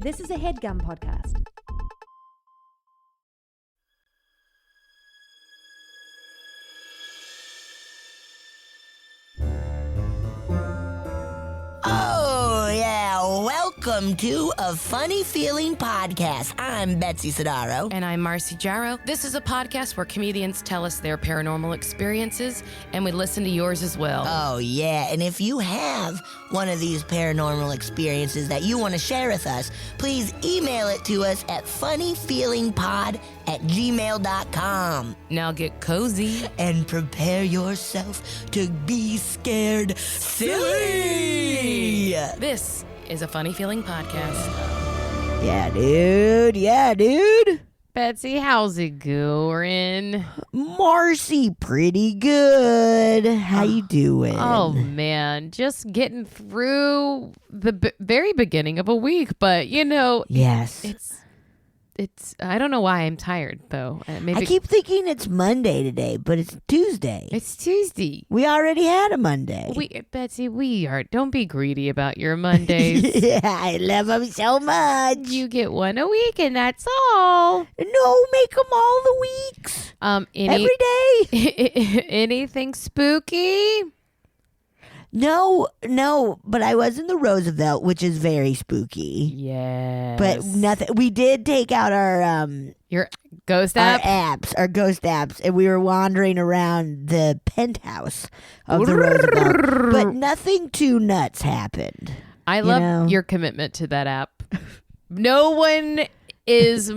This is a HeadGum podcast. Oh, yeah. Welcome to A Funny Feeling Podcast. I'm Betsy Sidaro. And I'm Marcy Jarrow. This is a podcast where comedians tell us their paranormal experiences, and we listen to yours as well. Oh, yeah. And if you have one of these paranormal experiences that you want to share with us, please email it to us at funnyfeelingpod@gmail.com. Now get cozy. And prepare yourself to be scared silly. This is a Funny Feeling podcast. Yeah, dude. Betsy, how's it going? Marcy, pretty good. How you doing? Oh, man. Just getting through the very beginning of a week. But, you know, Yes. It's I don't know why I'm tired, though. Maybe I keep thinking it's Monday today, but it's Tuesday. it's Tuesday. We already had a Monday. Betsy, don't be greedy about your Mondays. Yeah, I love them so much. You get one a week, and that's all. No, make them all the weeks. Every day. Anything spooky? No, but I was in the Roosevelt, which is very spooky. Yes. But nothing. We did take out our Your ghost app? our ghost apps, and we were wandering around the penthouse of the Roosevelt. But nothing too nuts happened. I love your commitment to that app. No one is a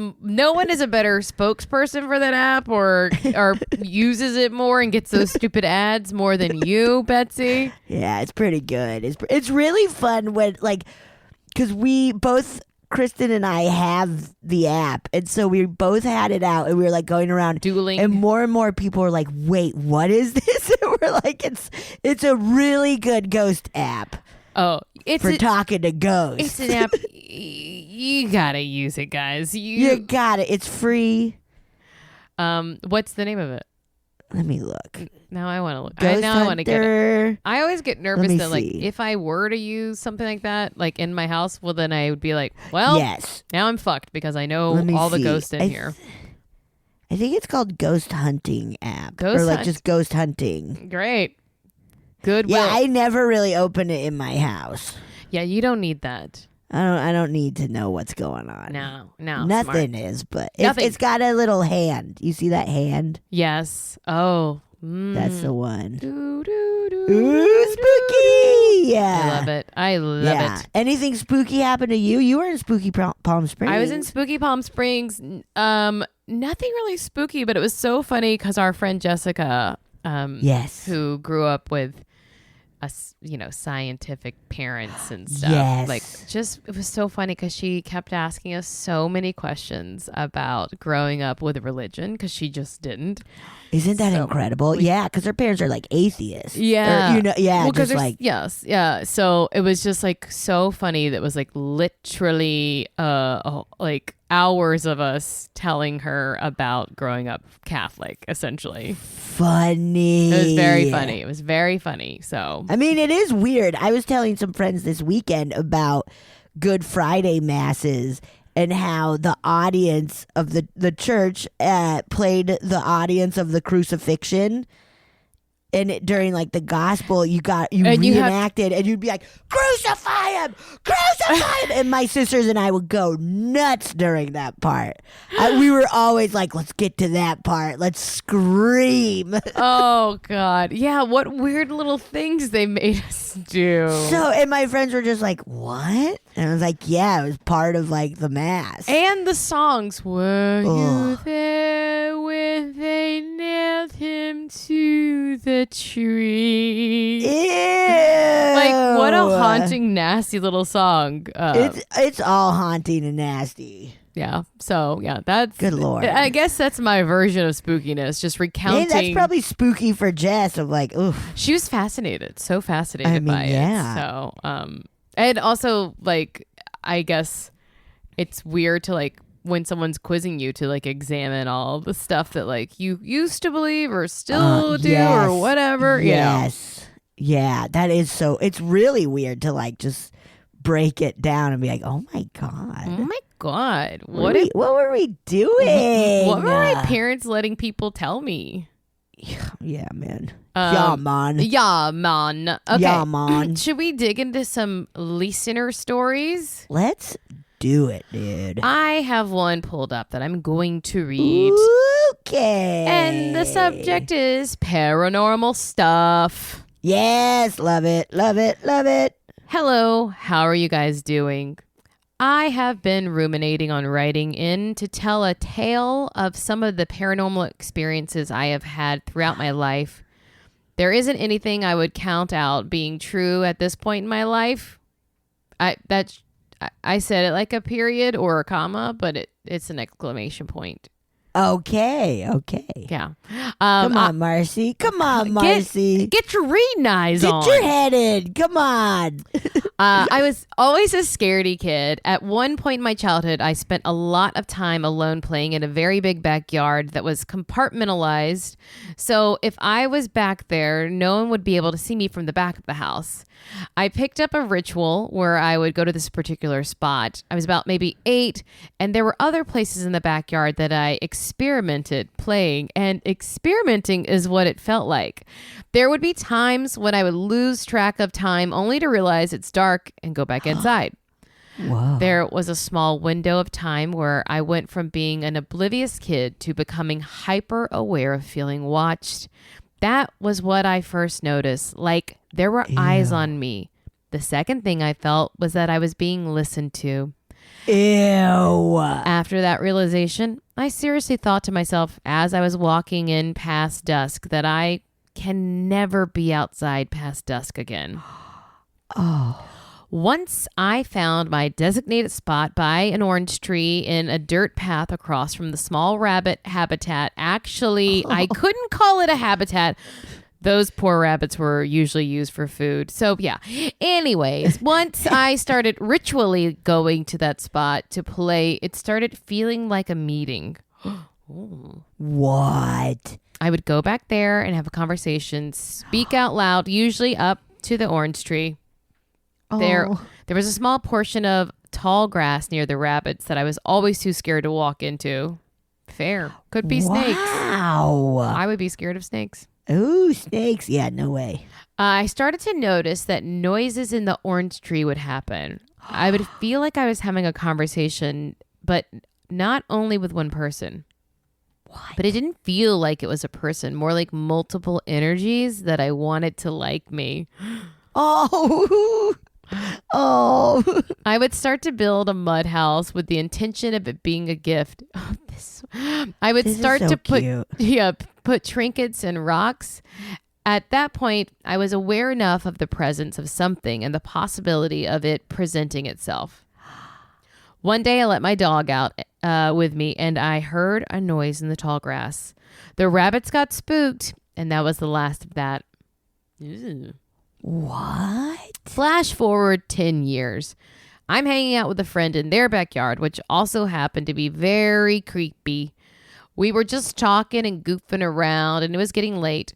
better spokesperson for that app or uses it more and gets those stupid ads more than you, Betsy. Yeah, it's pretty good. It's really fun when, like, because we both, Kristen and I, have the app, and so we both had it out, and we were like going around Dueling. and more people were like, "Wait, what is this?" And we're like, "It's a really good ghost app." Oh, for talking to ghosts. It's an app. You gotta use it, guys. You got it. It's free. What's the name of it? Let me look. Now I want to look. Ghost I want to get it. Hunter. I always get nervous that, like, see. if I were to use something like that, like in my house, well, then I would be like, well, Yes. now I'm fucked because I know Let me all the see. ghosts in here. I think it's called Ghost Hunting app. Ghost or like Hunt. just Ghost Hunting. Great. Good. Yeah, I never really open it in my house. Yeah, you don't need that. I don't need to know what's going on. No. Nothing Smart. is, but Nothing. it's got a little hand. You see that hand? Yes. Oh. That's the one. Do, do, do, Ooh, spooky! Yeah. I love it. Anything spooky happened to you? You were in Spooky Palm Springs. I was in Spooky Palm Springs. Nothing really spooky, but it was so funny because our friend Jessica, Yes. who grew up with us, scientific parents and stuff. Yes. Like, it was so funny because she kept asking us so many questions about growing up with religion because she just didn't. Isn't that incredible? Yeah, because her parents are like atheists. Yeah. Or, Well, just like. yes. Yeah. So it was just like so funny. That was like literally like hours of us telling her about growing up Catholic, essentially. Funny. It was very funny. It was very funny. So I mean, it is weird. I was telling some friends this weekend about Good Friday masses and how the audience of the church played the audience of the crucifixion. And during like the gospel, you reenacted, and you'd be like, "Crucify him! Crucify him!" And my sisters and I would go nuts during that part. We were always like, "Let's get to that part. Let's scream." oh God. Yeah, what weird little things they made us do. So, and my friends were just like, "What?" And I was like, "Yeah, it was part of like the mass." And the songs. Were you there when they nailed him to the tree? Ew. Like, what a haunting, nasty little song. It's all haunting and nasty. Yeah. So, yeah, that's... Good Lord. I guess that's my version of spookiness, just recounting... Hey, that's probably spooky for Jess of like, oof. She was fascinated, so fascinated by yeah. it. So, and also, like, I guess it's weird to, like, when someone's quizzing you to, like, examine all the stuff that, like, you used to believe or still do yes. or whatever. Yes. Yeah, that is so... It's really weird to, like, just break it down and be like, oh my God. Oh my God. What were we doing? What were my parents letting people tell me? Yeah, man. Yeah, man. Yeah, man. Okay. Yeah, man. Should we dig into some listener stories? Let's do it, dude. I have one pulled up that I'm going to read. Okay. And the subject is paranormal stuff. Yes, love it, love it, love it. Hello, how are you guys doing? I have been ruminating on writing in to tell a tale of some of the paranormal experiences I have had throughout my life. There isn't anything I would count out being true at this point in my life. I said it like a period or a comma, but it's an exclamation point. Okay. Yeah. Come on, Marcy. Come on, Marcy. Get your reading eyes on. Get your head in. Come on. I was always a scaredy kid. At one point in my childhood, I spent a lot of time alone playing in a very big backyard that was compartmentalized. So if I was back there, no one would be able to see me from the back of the house. I picked up a ritual where I would go to this particular spot. I was about maybe 8, and there were other places in the backyard that I experimented playing, and experimenting is what it felt like. There would be times when I would lose track of time only to realize it's dark and go back inside. Whoa. There was a small window of time where I went from being an oblivious kid to becoming hyper aware of feeling watched. That was what I first noticed. Like there were eyes on me. The second thing I felt was that I was being listened to. Ew. After that realization, I seriously thought to myself as I was walking in past dusk that I can never be outside past dusk again. Oh. Once I found my designated spot by an orange tree in a dirt path across from the small rabbit habitat. Actually, I couldn't call it a habitat. Those poor rabbits were usually used for food. So yeah. Anyways, once I started ritually going to that spot to play, it started feeling like a meeting. What? I would go back there and have a conversation, speak out loud, usually up to the orange tree. There was a small portion of tall grass near the rabbits that I was always too scared to walk into. Fair. Could be snakes. Wow. I would be scared of snakes. Ooh, snakes. Yeah, no way. I started to notice that noises in the orange tree would happen. I would feel like I was having a conversation, but not only with one person. What? But it didn't feel like it was a person, more like multiple energies that I wanted to like me. Oh. I would start to build a mud house with the intention of it being a gift. I would start to put trinkets and rocks. At that point, I was aware enough of the presence of something and the possibility of it presenting itself. One day I let my dog out with me and I heard a noise in the tall grass. The rabbits got spooked and that was the last of that. Ew. What? Flash forward 10 years. I'm hanging out with a friend in their backyard, which also happened to be very creepy. We were just talking and goofing around, and it was getting late.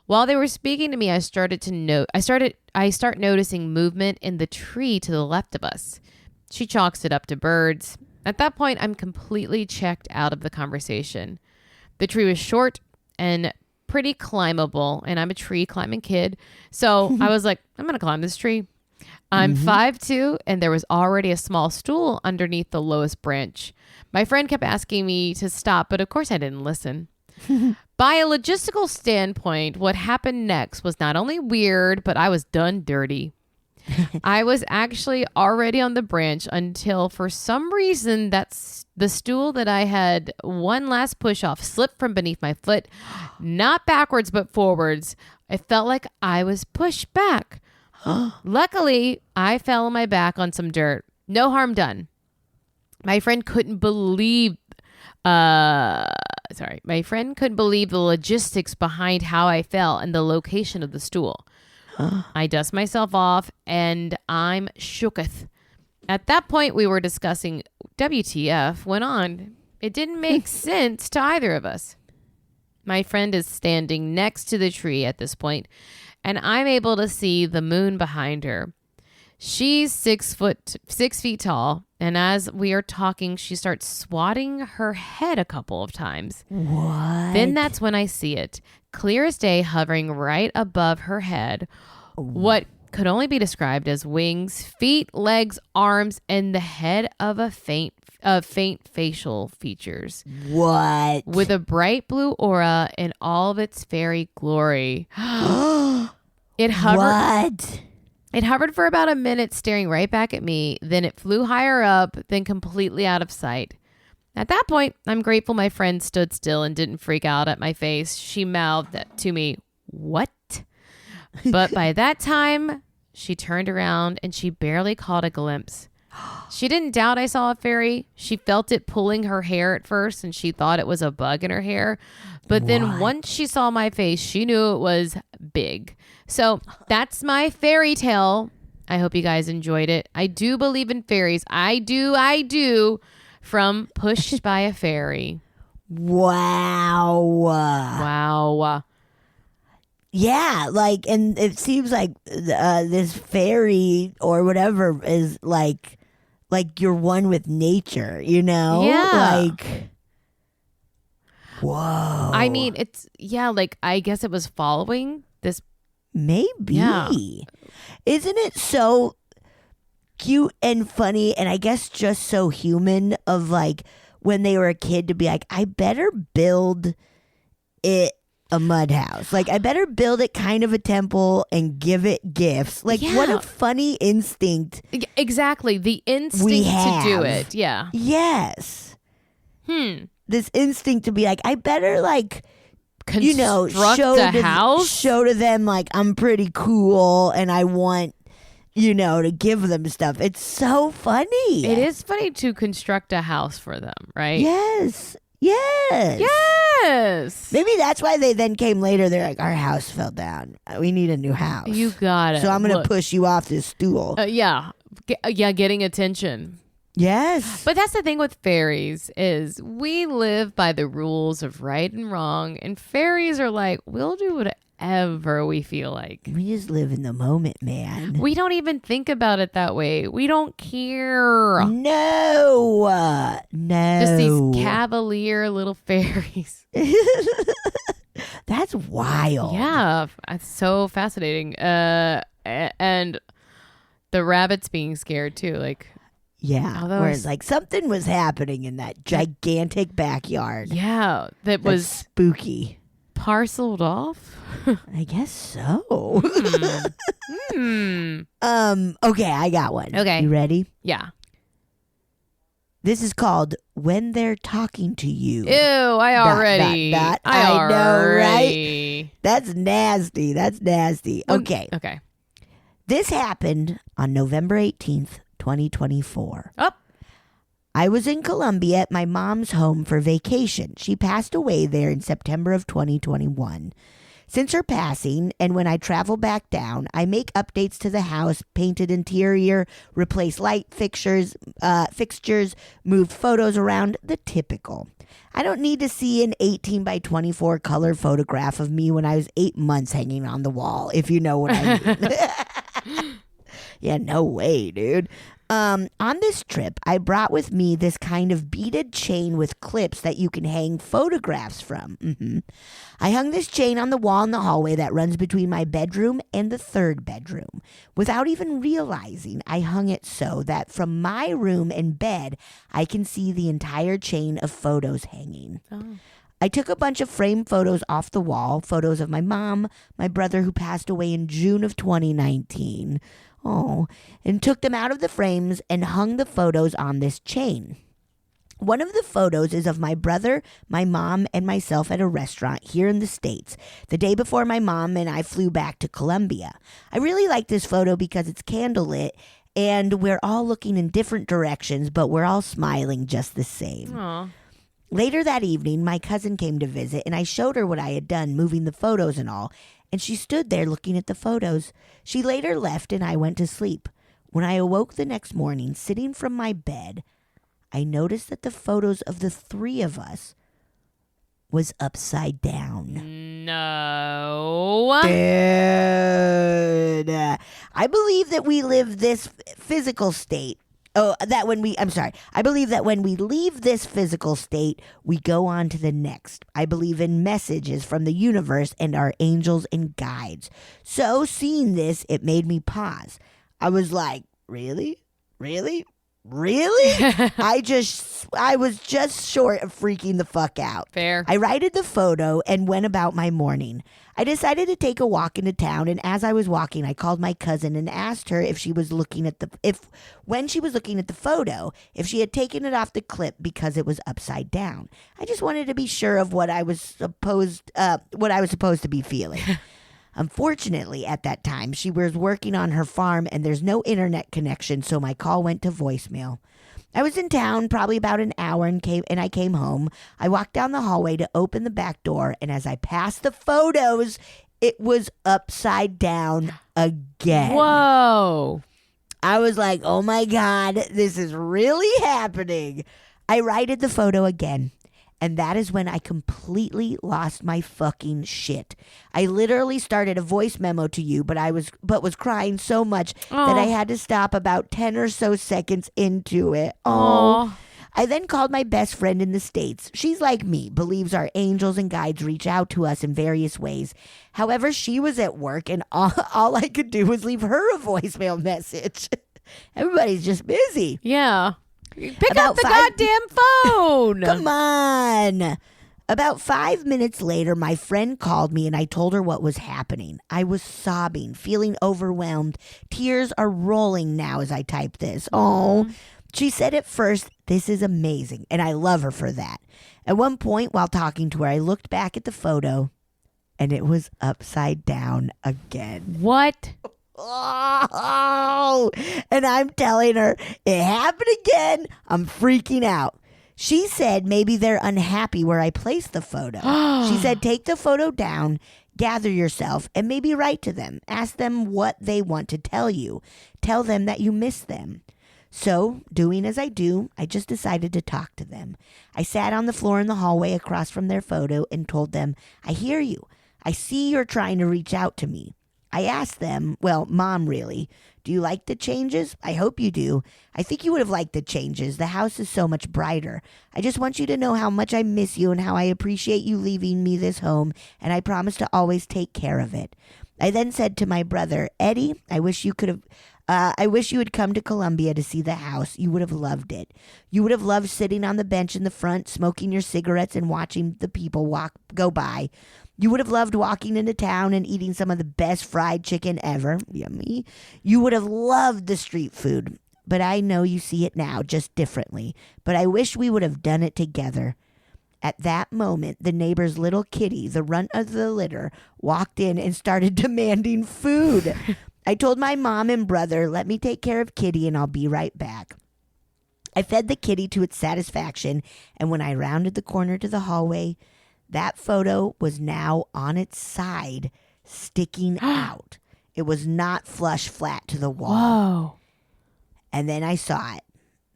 While they were speaking to me, I start noticing movement in the tree to the left of us. She chalks it up to birds. At that point, I'm completely checked out of the conversation. The tree was short and pretty climbable, and I'm a tree climbing kid. So I was like, I'm going to climb this tree. I'm 5'2", and there was already a small stool underneath the lowest branch. My friend kept asking me to stop, but of course I didn't listen. By a logistical standpoint, what happened next was not only weird, but I was done dirty. I was actually already on the branch until for some reason that's the stool that I had one last push off slipped from beneath my foot, not backwards, but forwards. I felt like I was pushed back. Luckily, I fell on my back on some dirt. No harm done. My friend couldn't believe the logistics behind how I fell and the location of the stool. I dust myself off and I'm shooketh. At that point, we were discussing WTF went on. It didn't make sense to either of us. My friend is standing next to the tree at this point, and I'm able to see the moon behind her. She's 6 feet tall. And as we are talking, she starts swatting her head a couple of times. What? Then that's when I see it. Clear as day, hovering right above her head. What could only be described as wings, feet, legs, arms, and the head of faint facial features. What? With a bright blue aura in all of its fairy glory. It hovered. What? It hovered for about a minute, staring right back at me. Then it flew higher up, then completely out of sight. At that point, I'm grateful my friend stood still and didn't freak out at my face. She mouthed to me, "What?" But by that time, she turned around and she barely caught a glimpse. She didn't doubt I saw a fairy. She felt it pulling her hair at first and she thought it was a bug in her hair. But then once she saw my face, she knew it was big. So that's my fairy tale. I hope you guys enjoyed it. I do believe in fairies. I do. From Pushed by a Fairy. Wow. Wow. Yeah, like, and it seems like this fairy or whatever is like you're one with nature, you know? Yeah. Like, whoa. I mean, like, I guess it was following this. Maybe. Yeah. Isn't it so cute and funny and I guess just so human of like when they were a kid to be like, I better build it a mud house. Like, I better build it kind of a temple and give it gifts. Like, what a funny instinct. Exactly. The instinct to do it. Yeah. Yes. This instinct to be like, I better like, you know, show to them like I'm pretty cool and I want, you know, to give them stuff. It's so funny. It is funny to construct a house for them, right? Yes. Maybe that's why they then came later. They're like, our house fell down. We need a new house. You got it. So I'm going to push you off this stool. Yeah, getting attention. Yes. But that's the thing with fairies is we live by the rules of right and wrong. And fairies are like, we'll do whatever we feel like. We just live in the moment, man. We don't even think about it that way. We don't care. No. Just these cavalier little fairies. That's wild. Yeah. It's so fascinating. And the rabbits being scared too. Like, yeah. Where it's like something was happening in that gigantic backyard. Yeah. That was spooky. Parceled off? I guess so. Okay, I got one. Okay. You ready? Yeah. This is called When They're Talking to You. Ew, I already. I know, right? That's nasty. Okay. Okay. This happened on November 18th, 2024. Oh. I was in Colombia at my mom's home for vacation. She passed away there in September of 2021. Since her passing, and when I travel back down, I make updates to the house, painted interior, replace light fixtures, moved photos around, the typical. I don't need to see an 18 by 24 color photograph of me when I was 8 months hanging on the wall, if you know what I mean. Yeah, no way, dude. On this trip, I brought with me this kind of beaded chain with clips that you can hang photographs from. I hung this chain on the wall in the hallway that runs between my bedroom and the third bedroom. Without even realizing, I hung it so that from my room and bed, I can see the entire chain of photos hanging. Oh. I took a bunch of framed photos off the wall, photos of my mom, my brother who passed away in June of 2019. And took them out of the frames and hung the photos on this chain. One of the photos is of my brother, my mom, and myself at a restaurant here in the States, the day before my mom and I flew back to Colombia. I really like this photo because it's candlelit and we're all looking in different directions, but we're all smiling just the same. Aww. Later that evening, my cousin came to visit and I showed her what I had done, moving the photos and all. And she stood there looking at the photos. She later left and I went to sleep. When I awoke the next morning, sitting from my bed, I noticed that the photos of the three of us was upside down. No. Dude. I believe that we live this physical state. I believe that when we leave this physical state, we go on to the next. I believe in messages from the universe and our angels and guides. So seeing this, it made me pause. I was like, really? Really? Really? I was just short of freaking the fuck out. Fair. I righted the photo and went about my morning. I decided to take a walk into town, and as I was walking, I called my cousin and asked her if she was looking at when she was looking at the photo, if she had taken it off the clip because it was upside down. I just wanted to be sure of what I was supposed to be feeling. Unfortunately, at that time, she was working on her farm and there's no internet connection, so my call went to voicemail. I was in town probably about an hour and I came home. I walked down the hallway to open the back door, and as I passed the photos, it was upside down again. Whoa. I was like, oh my God, this is really happening. I righted the photo again. And that is when I completely lost my fucking shit. I literally started a voice memo to you, but was crying so much that I had to stop about 10 or so seconds into it. Oh. I then called my best friend in the States. She's like me, believes our angels and guides reach out to us in various ways. However, she was at work, and all I could do was leave her a voicemail message. Everybody's just busy. Yeah. Pick up the goddamn phone. Come on. About 5 minutes later, my friend called me and I told her what was happening. I was sobbing, feeling overwhelmed. Tears are rolling now as I type this. Oh, she said at first, this is amazing, and I love her for that. At one point while talking to her, I looked back at the photo and it was upside down again. What? Oh, and I'm telling her it happened again. I'm freaking out. She said maybe they're unhappy where I placed the photo. She said take the photo down, gather yourself, and maybe write to them. Ask them what they want to tell you. Tell them that you miss them. So, doing as I do, I just decided to talk to them. I sat on the floor in the hallway across from their photo and told them, I hear you. I see you're trying to reach out to me. I asked them, well, Mom, really, do you like the changes? I hope you do. I think you would have liked the changes. The house is so much brighter. I just want you to know how much I miss you and how I appreciate you leaving me this home, and I promise to always take care of it. I then said to my brother, Eddie, I wish you had come to Columbia to see the house. You would have loved it. You would have loved sitting on the bench in the front, smoking your cigarettes and watching the people go by. You would have loved walking into town and eating some of the best fried chicken ever. Yummy. You would have loved the street food. But I know you see it now, just differently. But I wish we would have done it together. At that moment, the neighbor's little kitty, the runt of the litter, walked in and started demanding food. I told my mom and brother, let me take care of Kitty and I'll be right back. I fed the kitty to its satisfaction, and when I rounded the corner to the hallway, that photo was now on its side, sticking out. It was not flush flat to the wall. Whoa. And then I saw it.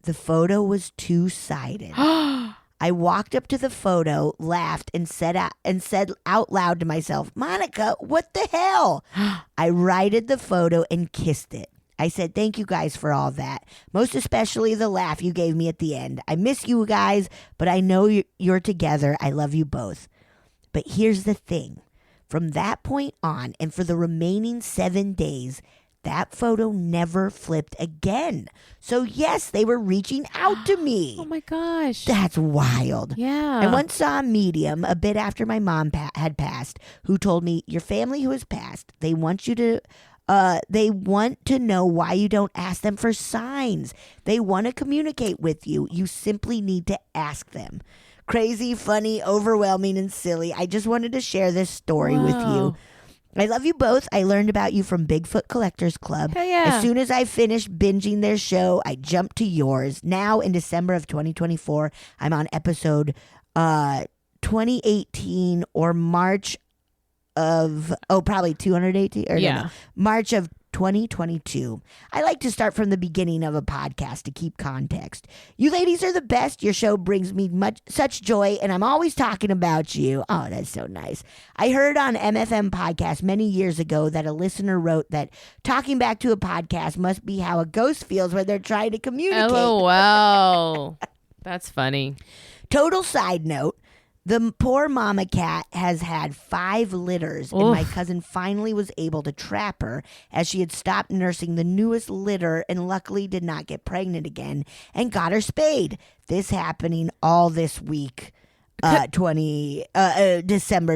The photo was two-sided. I walked up to the photo, laughed, and said out loud to myself, Monica, what the hell? I righted the photo and kissed it. I said, thank you guys for all that. Most especially the laugh you gave me at the end. I miss you guys, but I know you're together. I love you both. But here's the thing. From that point on, and for the remaining 7 days, that photo never flipped again. So yes, they were reaching out to me. Oh my gosh. That's wild. Yeah. I once saw a medium a bit after my mom had passed who told me, your family who has passed, they want to know why you don't ask them for signs. They want to communicate with you. You simply need to ask them. Crazy, funny, overwhelming, and silly. I just wanted to share this story with you. I love you both. I learned about you from Bigfoot Collectors Club. Hell yeah. As soon as I finished binging their show, I jumped to yours. Now, in December of 2024, I'm on episode 2018 or March of, probably 218, or Yeah. no, March of 2022. I like to start from the beginning of a podcast to keep context. You ladies are the best. Your show brings me such joy, and I'm always talking about you. Oh, that's so nice. I heard on MFM podcast many years ago that a listener wrote that talking back to a podcast must be how a ghost feels when they're trying to communicate. LOL. That's funny. Total side note. The poor mama cat has had 5 litters, and my cousin finally was able to trap her as she had stopped nursing the newest litter and luckily did not get pregnant again and got her spayed. This happening all this week, December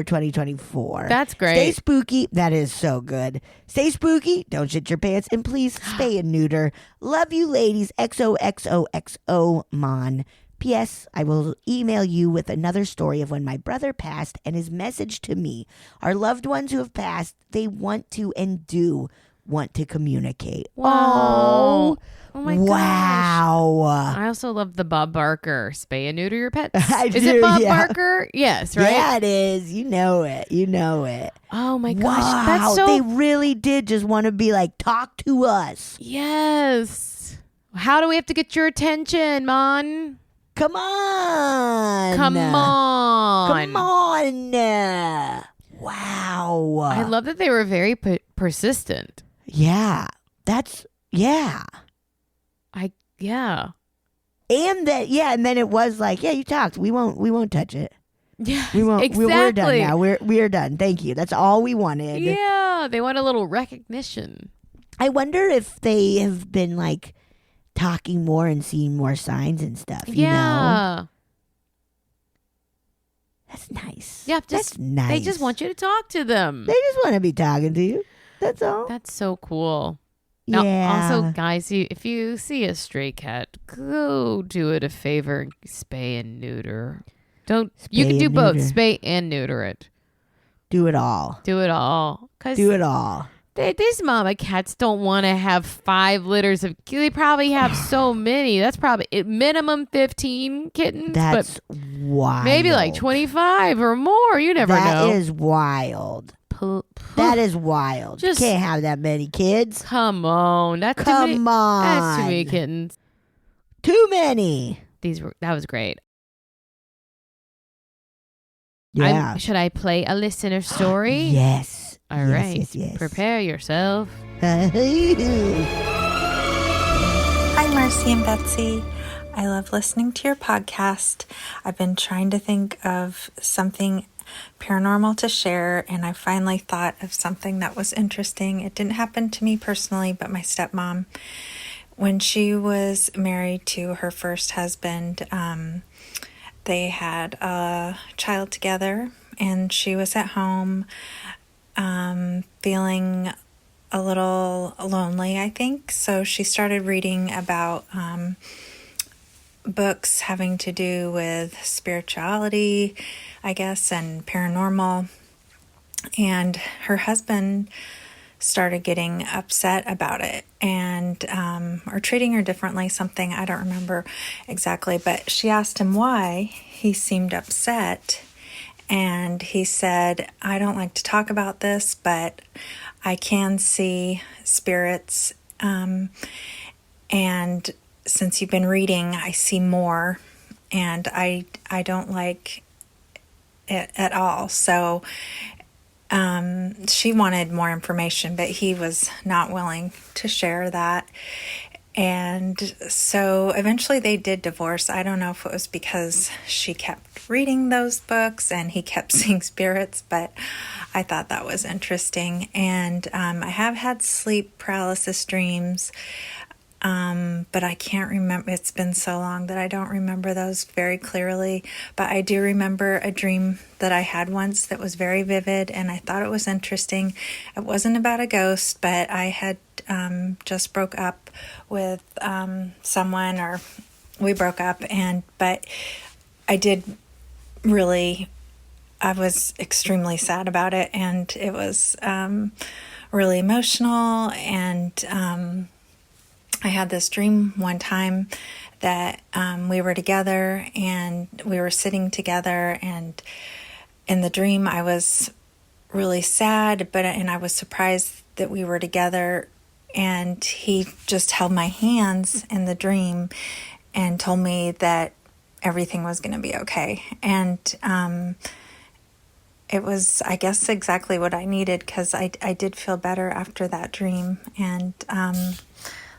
2024. That's great. Stay spooky. That is so good. Stay spooky. Don't shit your pants. And please spay and neuter. Love you ladies. XOXOXO Mon. P.S. I will email you with another story of when my brother passed and his message to me. Our loved ones who have passed, they want to and do want to communicate. Wow. Oh my gosh. Wow. I also love the Bob Barker spay and neuter your pets. Is it Bob Barker? Yes, right? Yeah, it is. You know it. You know it. Oh my gosh. Wow. That's so... They really did just want to be like, talk to us. Yes. How do we have to get your attention, Mon? Come on. Come on. Come on. Wow. I love that they were very persistent. Yeah. Yeah. Yeah. And then it was like, yeah, you talked. We won't touch it. Yeah. We won't. Exactly. We're done now. We're done. Thank you. That's all we wanted. Yeah. They want a little recognition. I wonder if they have been like talking more and seeing more signs and stuff. You know? That's nice. Yeah, that's nice. They just want you to talk to them. They just want to be talking to you. That's all. That's so cool. Now, also, guys, if you see a stray cat, go do it a favor and spay and neuter. You can do both, spay and neuter it. Do it all. Do it all. Do it all. These mama cats don't want to have 5 litters of. They probably have so many. That's probably minimum 15 kittens. That's wild. Maybe like 25 or more. You never know. That is wild. That is wild. You can't have that many kids. Come on. That's too many kittens. Too many. That was great. Yeah. Should I play a listener story? Yes. All right. Yes. Prepare yourself. Hi, Marcy and Betsy. I love listening to your podcast. I've been trying to think of something paranormal to share, and I finally thought of something that was interesting. It didn't happen to me personally, but my stepmom, when she was married to her first husband, they had a child together, and she was at home feeling a little lonely, I think. So she started reading about books having to do with spirituality, I guess, and paranormal. And her husband started getting upset about it and or treating her differently, something I don't remember exactly, but she asked him why he seemed upset. And he said, I don't like to talk about this, but I can see spirits. And since you've been reading, I see more. And I don't like it at all. So she wanted more information, but he was not willing to share that. And so eventually they did divorce. I don't know if it was because she kept reading those books and he kept seeing spirits, but I thought that was interesting. And I have had sleep paralysis dreams, but I can't remember. It's been so long that I don't remember those very clearly. But I do remember a dream that I had once that was very vivid, and I thought it was interesting. It wasn't about a ghost, but I had just broke up with someone, or we broke up, but I did really, I was extremely sad about it, and it was really emotional, and I had this dream one time that we were together, and we were sitting together, and in the dream I was really sad, and I was surprised that we were together And he just held my hands in the dream and told me that everything was going to be okay. And it was, I guess, exactly what I needed, because I did feel better after that dream. And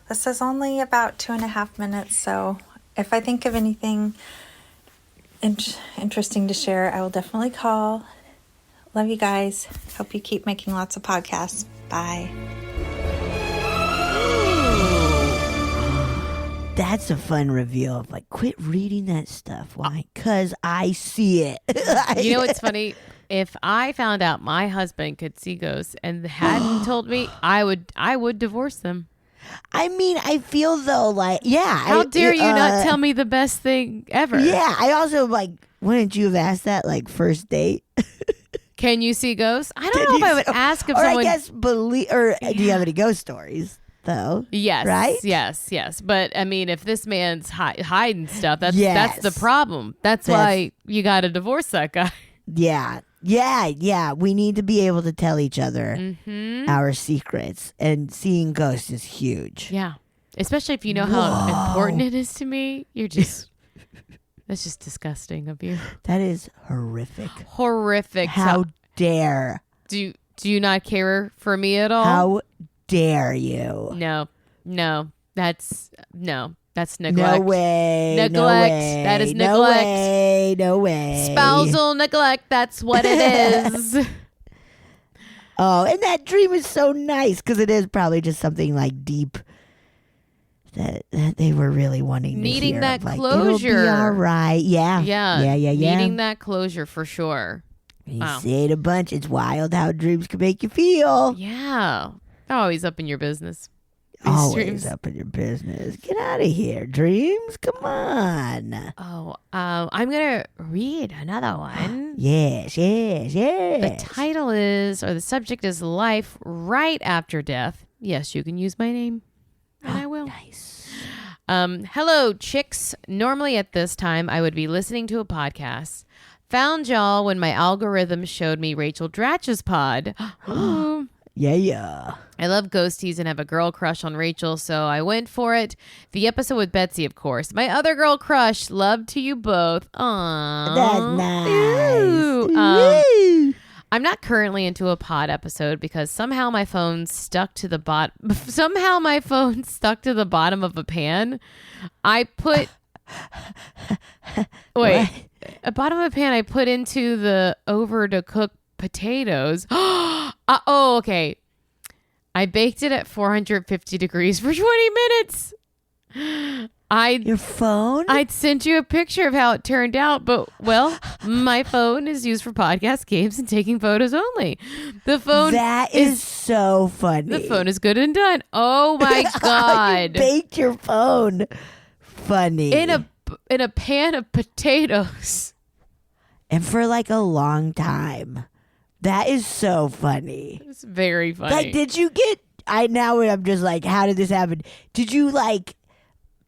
this is only about 2.5 minutes, so if I think of anything interesting to share, I will definitely call. Love you guys. Hope you keep making lots of podcasts. Bye. That's a fun reveal of like, quit reading that stuff. Why? Because I see it. You know what's funny? If I found out my husband could see ghosts and hadn't told me, I would divorce them. I mean, I feel though like, yeah. How dare you not tell me the best thing ever? Yeah, I also like, wouldn't you have asked that like first date? Can you see ghosts? I don't know if I would ask if or someone. I guess do you have any ghost stories though? Yes. Right? Yes. But I mean, if this man's hiding stuff, that's the problem. That's why you got to divorce that guy. Yeah. We need to be able to tell each other our secrets, and seeing ghosts is huge. Yeah. Especially if you know how important it is to me. You're just, that's just disgusting of you. That is horrific. Horrific. How dare. Do you not care for me at all? How dare you? No. That's neglect. No way. Neglect. No way. That is No neglect. way. No way. Spousal neglect. That's what it is. Oh, and that dream is so nice, because it is probably just something like deep that they were really wanting Needing to hear. that Like, closure. It'll be all right. Yeah. Yeah. Yeah. Needing that closure for sure. You Wow. say it a bunch. It's wild how dreams can make you feel. Yeah. Always up in your business. These Always dreams. up in your business. Get out of here, dreams. Come on. Oh, I'm going to read another one. Yes. The title is, or the subject is, Life Right After Death. Yes, you can use my name. And I will. Nice. Hello, chicks. Normally at this time, I would be listening to a podcast. Found y'all when my algorithm showed me Rachel Dratch's pod. Ooh. Yeah. I love ghosties and have a girl crush on Rachel, so I went for it. The episode with Betsy, of course. My other girl crush. Love to you both. Aww. That's nice. Ooh. I'm not currently into a pod episode because somehow my phone stuck to the bottom. Somehow my phone stuck to the bottom of a pan. I put. Wait, a bottom of a pan. I put into the over to cook potatoes. Oh, okay. I baked it at 450 degrees for 20 minutes. Your phone? I'd sent you a picture of how it turned out, but, well, my phone is used for podcast games and taking photos only. The phone That is so funny. The phone is good and done. Oh, my God. You baked your phone. Funny. In a pan of potatoes. And for like a long time. That is so funny. It's very funny. Like, I'm just like, how did this happen? Did you like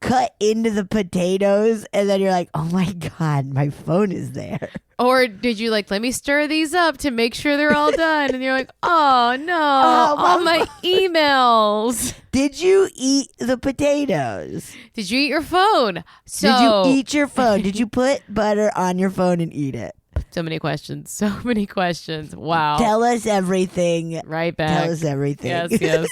cut into the potatoes and then you're like, oh my God, my phone is there? Or did you like, let me stir these up to make sure they're all done? And you're like, oh no, all my emails. Did you eat the potatoes? Did you eat your phone? Did you eat your phone? Did you put butter on your phone and eat it? So many questions. So many questions. Wow. Tell us everything. Right back. Tell us everything. Yes.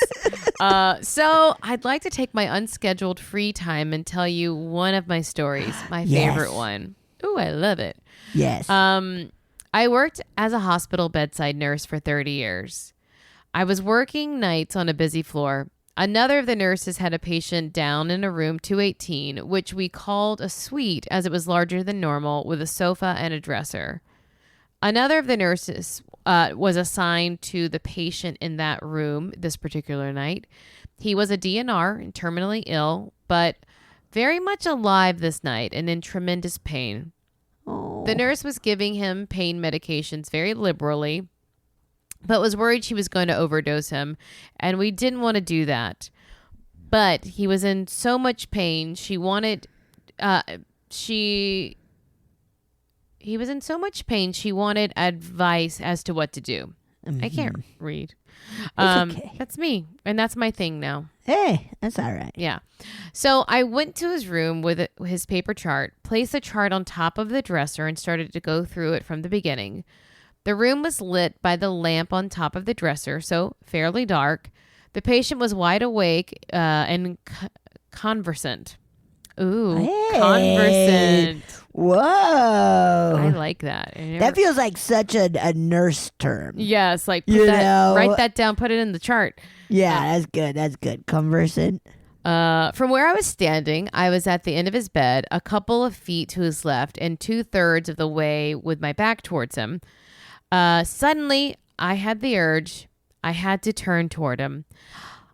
So I'd like to take my unscheduled free time and tell you one of my stories, my favorite one. Ooh, I love it. Yes. I worked as a hospital bedside nurse for 30 years. I was working nights on a busy floor. Another of the nurses had a patient down in a room 218, which we called a suite as it was larger than normal, with a sofa and a dresser. Another of the nurses was assigned to the patient in that room this particular night. He was a DNR and terminally ill, but very much alive this night and in tremendous pain. Oh. The nurse was giving him pain medications very liberally, but was worried she was going to overdose him, and we didn't want to do that. But he was in so much pain, he wanted advice as to what to do. I can't read. Okay. That's me. And that's my thing now. Hey, that's all right. Yeah. So I went to his room with his paper chart, placed the chart on top of the dresser, and started to go through it from the beginning. The room was lit by the lamp on top of the dresser, so fairly dark. The patient was wide awake and conversant. Ooh, Hey. conversant. Whoa. I like that. That feels like such a nurse term. Yes, like write that down, put it in the chart. Yeah, that's good. That's good. Conversant. From where I was standing, I was at the end of his bed, a couple of feet to his left and 2/3 of the way with my back towards him. Suddenly, I had the urge. I had to turn toward him.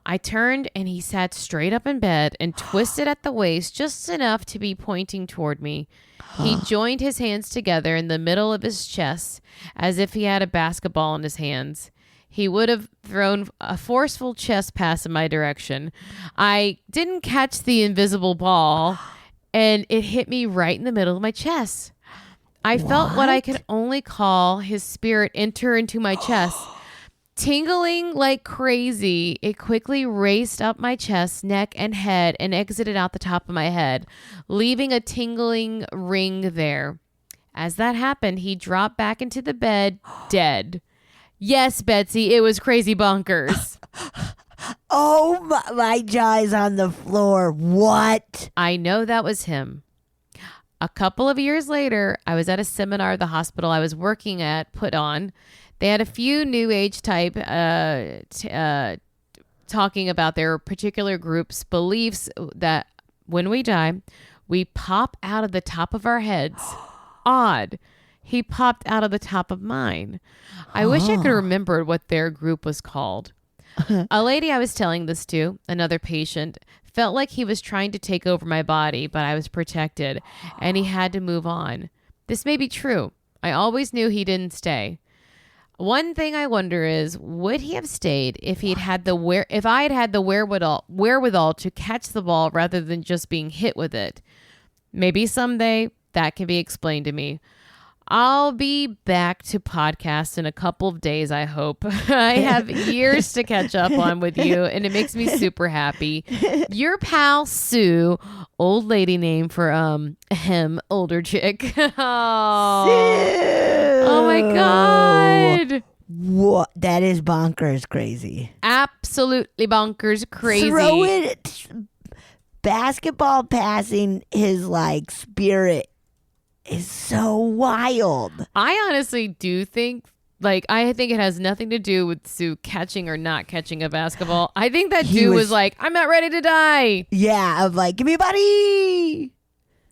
I turned and he sat straight up in bed and twisted at the waist just enough to be pointing toward me. He joined his hands together in the middle of his chest as if he had a basketball in his hands. He would have thrown a forceful chest pass in my direction. I didn't catch the invisible ball, and it hit me right in the middle of my chest. I felt what I could only call his spirit enter into my chest. Tingling like crazy, it quickly raced up my chest, neck, and head and exited out the top of my head, leaving a tingling ring there. As that happened, he dropped back into the bed, dead. Yes, Betsy, it was crazy bonkers. Oh, my jaw is on the floor. What? I know that was him. A couple of years later, I was at a seminar the hospital I was working at put on. They had a few new age type talking about their particular group's beliefs that when we die, we pop out of the top of our heads. Odd. He popped out of the top of mine. I wish I could remember what their group was called. A lady I was telling this to, another patient, felt like he was trying to take over my body, but I was protected, and he had to move on. This may be true. I always knew he didn't stay. One thing I wonder is, would he have stayed if I had had the wherewithal to catch the ball rather than just being hit with it? Maybe someday that can be explained to me. I'll be back to podcast in a couple of days, I hope. I have years to catch up on with you, and it makes me super happy. Your pal, Sue, old lady name for, older chick. Oh my God. What? That is bonkers crazy. Absolutely bonkers crazy. Throw it. Basketball passing his, spirit is so wild. I honestly do think, I think it has nothing to do with Sue catching or not catching a basketball. I think that dude was like, I'm not ready to die. Yeah, of give me a body.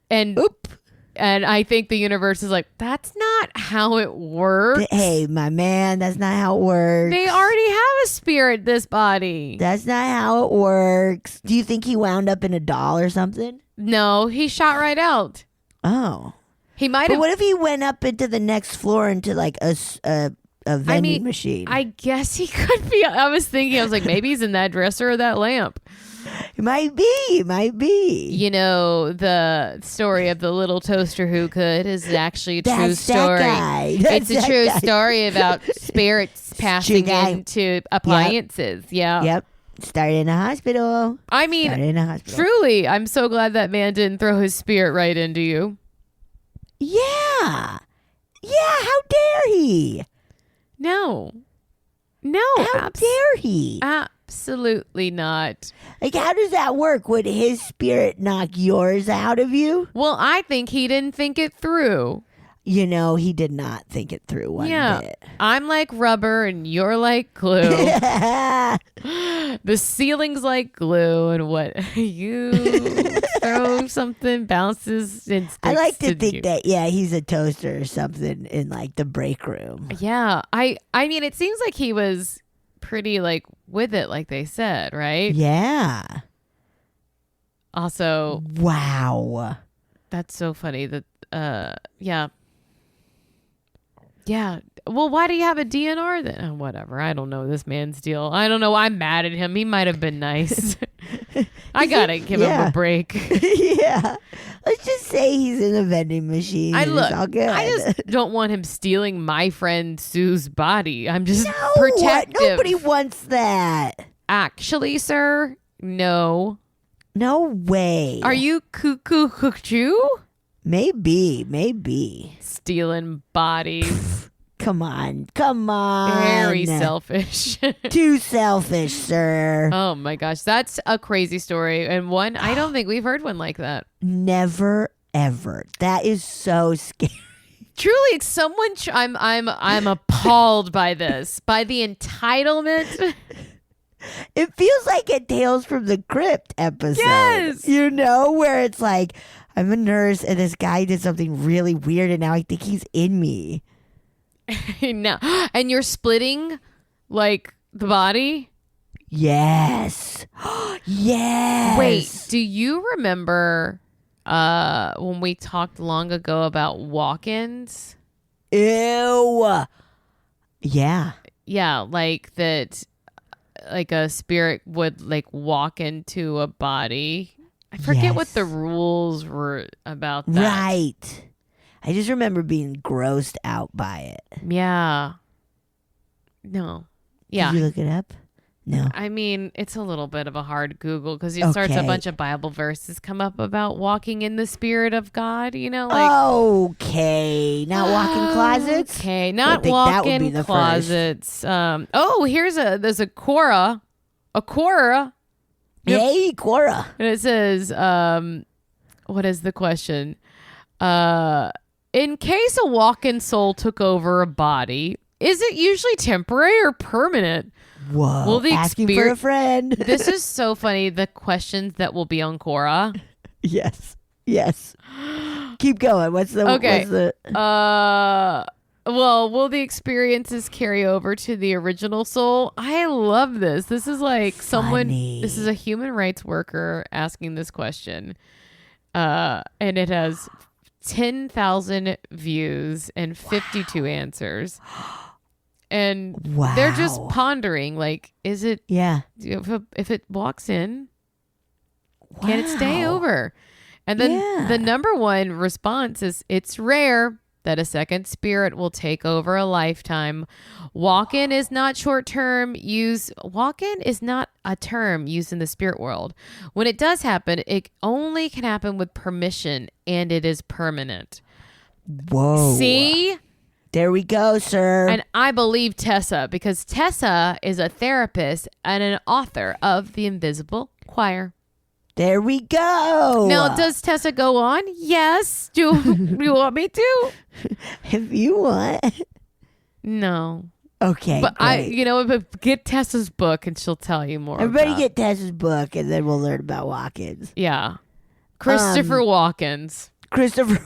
And Oop. And I think the universe is like, that's not how it works. Hey, my man, that's not how it works. They already have a spirit, this body. That's not how it works. Do you think he wound up in a doll or something? No, he shot right out. Oh. He might But have. what if he went up into the next floor into a vending machine? I guess he could be. I was like, maybe he's in that dresser or that lamp. It might be. You know, the story of the little toaster who could is actually a true story. It's a true story about spirits passing into appliances. Yep. Yeah. Yep. Started in a hospital. I mean, truly, I'm so glad that man didn't throw his spirit right into you. Yeah. Yeah, how dare he? No. How dare he? Absolutely not. How does that work? Would his spirit knock yours out of you? Well, I think he didn't think it through. You know, he did not think it through one bit. I'm like rubber and you're like glue. The ceiling's like glue, and what you throw something bounces and sticks. I like to you. think that he's a toaster or something in the break room. Yeah. I mean, it seems like he was pretty with it, like they said, right? Yeah. Also, wow. that's so funny that yeah, Yeah. Well, why do you have a DNR then? Oh, whatever. I don't know this man's deal. I don't know. I'm mad at him. He might have been nice. I gotta give him a break. Yeah. Let's just say he's in a vending machine. I It's all good. I just don't want him stealing my friend Sue's body. I'm just no, protective. nobody wants that. Actually, sir, no. No way. Are you cuckoo? Maybe. Stealing bodies. Come on. Very selfish. Too selfish, sir. Oh my gosh, that's a crazy story, and one I don't think we've heard one like that. Never ever. That is so scary. Truly, it's someone. I'm appalled by this, by the entitlement. It feels like a Tales from the Crypt episode. Yes. You know, where it's like, I'm a nurse and this guy did something really weird and now I think he's in me. No, and you're splitting like the body. Yes. Yes. Wait, do you remember when we talked long ago about walk-ins? Ew. Yeah. Yeah, like that, like a spirit would like walk into a body. I forget what the rules were about that. Right. I just remember being grossed out by it. Yeah. No. Yeah. Did you look it up? No. I mean, it's a little bit of a hard Google because it starts a bunch of Bible verses come up about walking in the spirit of God, you know? Like, okay. Not walking closets? Okay, not walk-in closets. There's a Quora. A Quora. Yay, Quora. And it says, what is the question? In case a walk-in soul took over a body, is it usually temporary or permanent? Whoa. Well, asking for a friend. This is so funny. The questions that will be on Quora. Yes. Keep going. What's the... will the experiences carry over to the original soul? I love this. This is like this is a human rights worker asking this question. And it has 10,000 views and 52 answers. And they're just pondering, like, is it... Yeah. If it walks in, can it stay over? And then the number one response is, it's rare that a second spirit will take over a lifetime. Walk-in is not short-term use. Walk-in is not a term used in the spirit world. When it does happen, it only can happen with permission, and it is permanent. Whoa. See? There we go, sir. And I believe Tessa, because Tessa is a therapist and an author of The Invisible Choir. There we go. Now, does Tessa go on? Yes. Do you want me to? If you want. No. Okay. But great. get Tessa's book and she'll tell you more. Everybody get Tessa's book and then we'll learn about walk-ins. Yeah. Christopher Walkens. Christopher,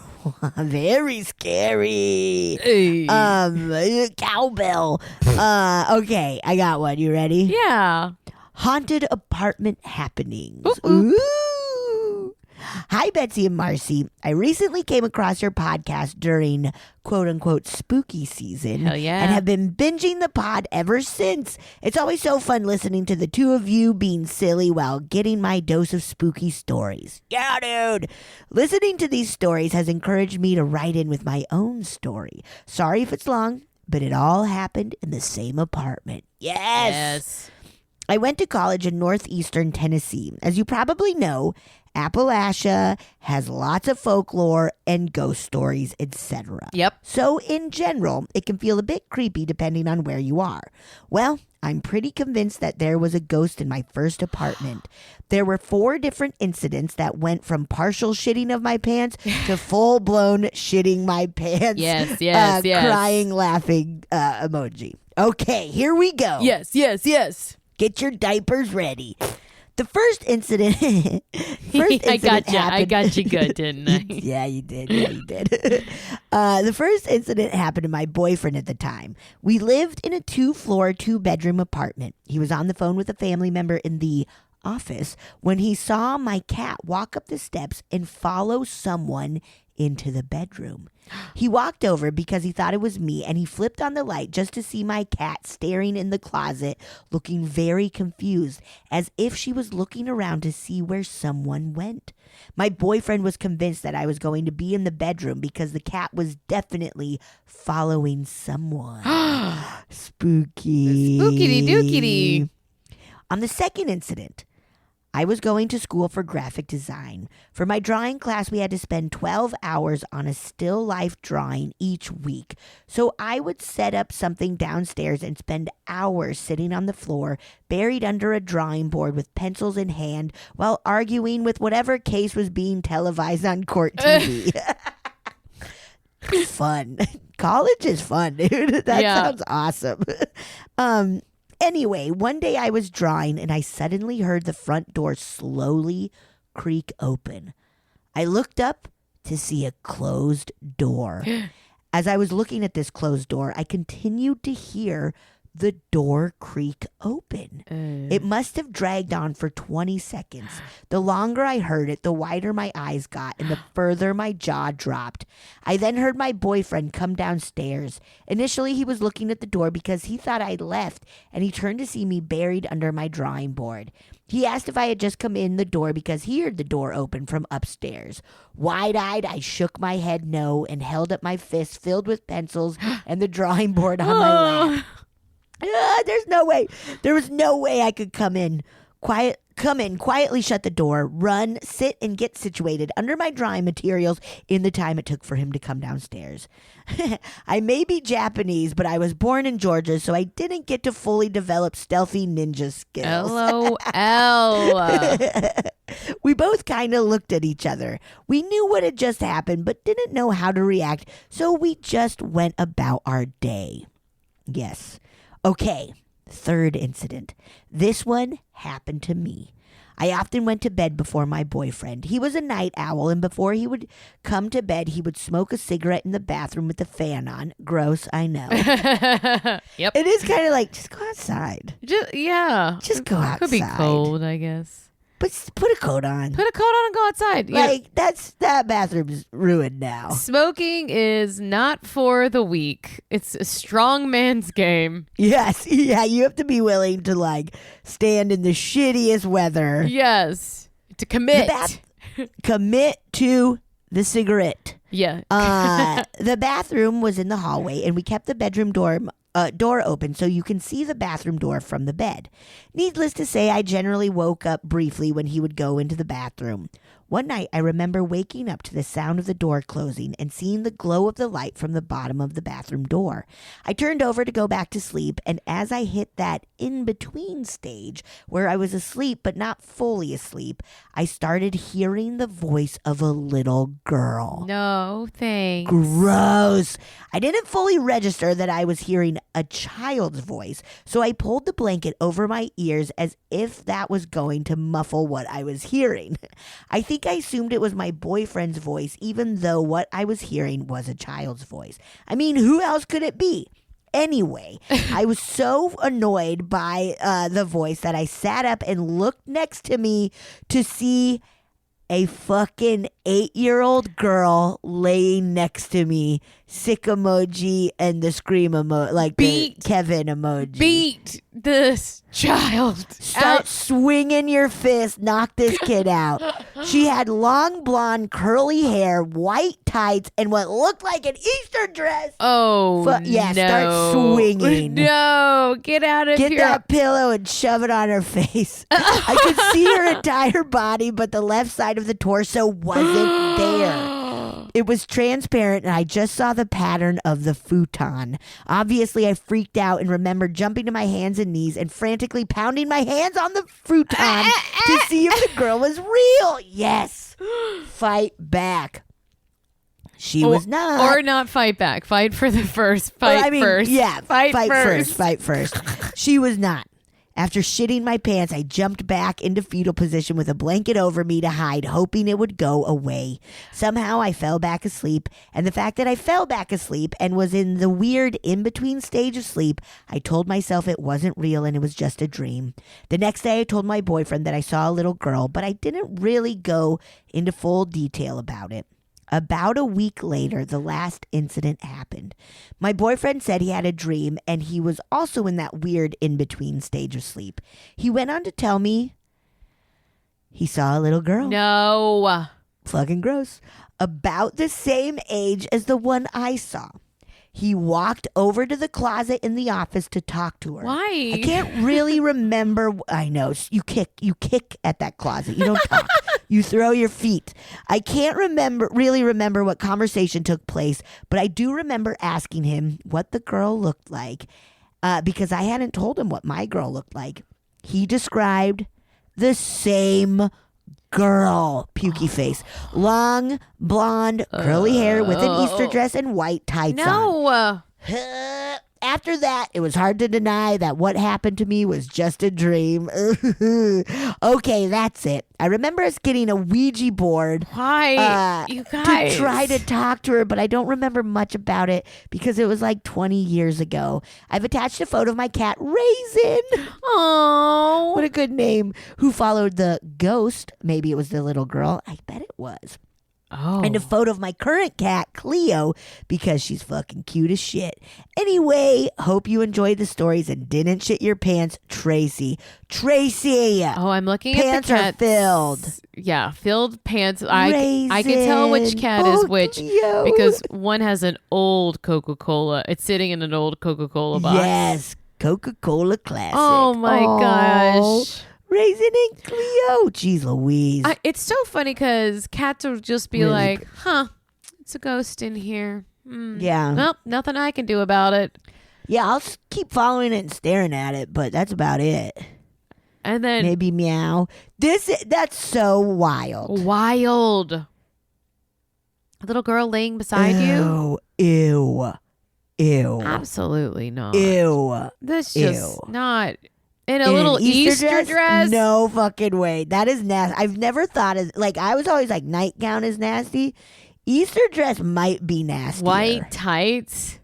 very scary. Hey. Cowbell. Okay, I got one. You ready? Yeah. Haunted apartment happenings. Ooh. Ooh. Hi, Betsy and Marcy. I recently came across your podcast during quote unquote spooky season. Hell yeah. And have been binging the pod ever since. It's always so fun listening to the two of you being silly while getting my dose of spooky stories. Yeah, dude. Listening to these stories has encouraged me to write in with my own story. Sorry if it's long, but it all happened in the same apartment. Yes. I went to college in northeastern Tennessee. As you probably know, Appalachia has lots of folklore and ghost stories, etc. Yep. So in general, it can feel a bit creepy depending on where you are. Well, I'm pretty convinced that there was a ghost in my first apartment. There were 4 different incidents that went from partial shitting of my pants to full-blown shitting my pants. Yes. Crying, laughing emoji. Okay, here we go. Yes. Get your diapers ready. The first incident. I got you good, didn't I? Yeah, you did. The first incident happened to my boyfriend at the time. We lived in a 2-floor, 2-bedroom apartment. He was on the phone with a family member in the office when he saw my cat walk up the steps and follow someone into the bedroom. He walked over because he thought it was me, and he flipped on the light just to see my cat staring in the closet, looking very confused, as if she was looking around to see where someone went. My boyfriend was convinced that I was going to be in the bedroom because the cat was definitely following someone. Spooky. Spookity dookity. On the second incident, I was going to school for graphic design. For my drawing class, we had to spend 12 hours on a still life drawing each week. So I would set up something downstairs and spend hours sitting on the floor, buried under a drawing board with pencils in hand, while arguing with whatever case was being televised on court TV. Fun. College is fun, dude. That sounds awesome. Anyway, one day I was drawing and I suddenly heard the front door slowly creak open. I looked up to see a closed door. As I was looking at this closed door, I continued to hear the door creak open. It must have dragged on for 20 seconds. The longer I heard it, the wider my eyes got and the further my jaw dropped. I then heard my boyfriend come downstairs. Initially, he was looking at the door because he thought I'd left, and he turned to see me buried under my drawing board. He asked if I had just come in the door because he heard the door open from upstairs. Wide-eyed, I shook my head no and held up my fist filled with pencils and the drawing board on my lap. There's no way. There was no way I could come in, quietly shut the door, run, sit, and get situated under my drawing materials in the time it took for him to come downstairs. I may be Japanese, but I was born in Georgia, so I didn't get to fully develop stealthy ninja skills. LOL. We both kind of looked at each other. We knew what had just happened, but didn't know how to react, so we just went about our day. Yes. Okay, third incident. This one happened to me. I often went to bed before my boyfriend. He was a night owl, and before he would come to bed, he would smoke a cigarette in the bathroom with the fan on. Gross, I know. Yep. It is kind of like, just go outside. Just Just go outside. Could be cold, I guess. But put a coat on. Put a coat on and go outside. Like, that bathroom's ruined now. Smoking is not for the weak. It's a strong man's game. Yes. Yeah, you have to be willing to, like, stand in the shittiest weather. Yes. To commit. Commit to the cigarette. Yeah. The bathroom was in the hallway, and we kept the bedroom door open so you can see the bathroom door from the bed. Needless to say, I generally woke up briefly when he would go into the bathroom. One night, I remember waking up to the sound of the door closing and seeing the glow of the light from the bottom of the bathroom door. I turned over to go back to sleep, and as I hit that in-between stage where I was asleep but not fully asleep, I started hearing the voice of a little girl. No, thanks. Gross. I didn't fully register that I was hearing a child's voice, so I pulled the blanket over my ears as if that was going to muffle what I was hearing. I think I assumed it was my boyfriend's voice, even though what I was hearing was a child's voice. I mean, who else could it be? Anyway, I was so annoyed by the voice that I sat up and looked next to me to see a fucking 8-year-old girl laying next to me. Sick emoji and the scream emoji, like the Kevin emoji. Beat this child. Start swinging your fist. Knock this kid out. She had long blonde curly hair, white tights, and what looked like an Easter dress. Oh, yeah, no. start swinging. No, get out of here. Get that pillow and shove it on her face. I could see her entire body, but the left side of the torso wasn't there. It was transparent, and I just saw the pattern of the futon. Obviously, I freaked out and remembered jumping to my hands and knees and frantically pounding my hands on the futon to see if the girl was real. Yes. Fight back. She was not. Or not fight back. Fight for the first. Fight first. Yeah. Fight first. Fight first. She was not. After shitting my pants, I jumped back into fetal position with a blanket over me to hide, hoping it would go away. Somehow I fell back asleep, and the fact that I fell back asleep and was in the weird in-between stage of sleep, I told myself it wasn't real and it was just a dream. The next day I told my boyfriend that I saw a little girl, but I didn't really go into full detail about it. About a week later, the last incident happened. My boyfriend said he had a dream and he was also in that weird in-between stage of sleep. He went on to tell me he saw a little girl. No. Fucking gross. About the same age as the one I saw. He walked over to the closet in the office to talk to her. Why? I can't really remember. I know. You kick at that closet. You don't talk. You throw your feet. I can't really remember what conversation took place, but I do remember asking him what the girl looked like because I hadn't told him what my girl looked like. He described the same girl, pukey face, long, blonde, curly hair with an Easter dress and white tights on. No. After that, it was hard to deny that what happened to me was just a dream. Okay, that's it. I remember us getting a Ouija board. Why? You guys. To try to talk to her, but I don't remember much about it because it was like 20 years ago. I've attached a photo of my cat, Raisin. Oh. What a good name. Who followed the ghost. Maybe it was the little girl. I bet it was. Oh. And a photo of my current cat, Cleo, because she's fucking cute as shit. Anyway, hope you enjoyed the stories and didn't shit your pants, Tracy. Tracy! Oh, I'm looking Pants at the are cats. filled. Yeah, filled pants. I can Raisin. tell which cat is which Cleo. because one has an old Coca-Cola. It's sitting in an old Coca-Cola box. Yes, Coca-Cola Classic. Oh my Aw. gosh. Raisin and Cleo. Jeez Louise. It's so funny because cats will just be Really? like, huh, it's a ghost in here. Yeah. Well, nothing I can do about it. Yeah, I'll keep following it and staring at it, but that's about it. And then Maybe meow. That's so wild. wild. A little girl laying beside you? Ew. Absolutely not. Ew. That's just Ew. not in a In little an Easter dress. No fucking way. That is nasty. I've never thought of, like, I was always like, nightgown is nasty. Easter dress might be nasty. White tights.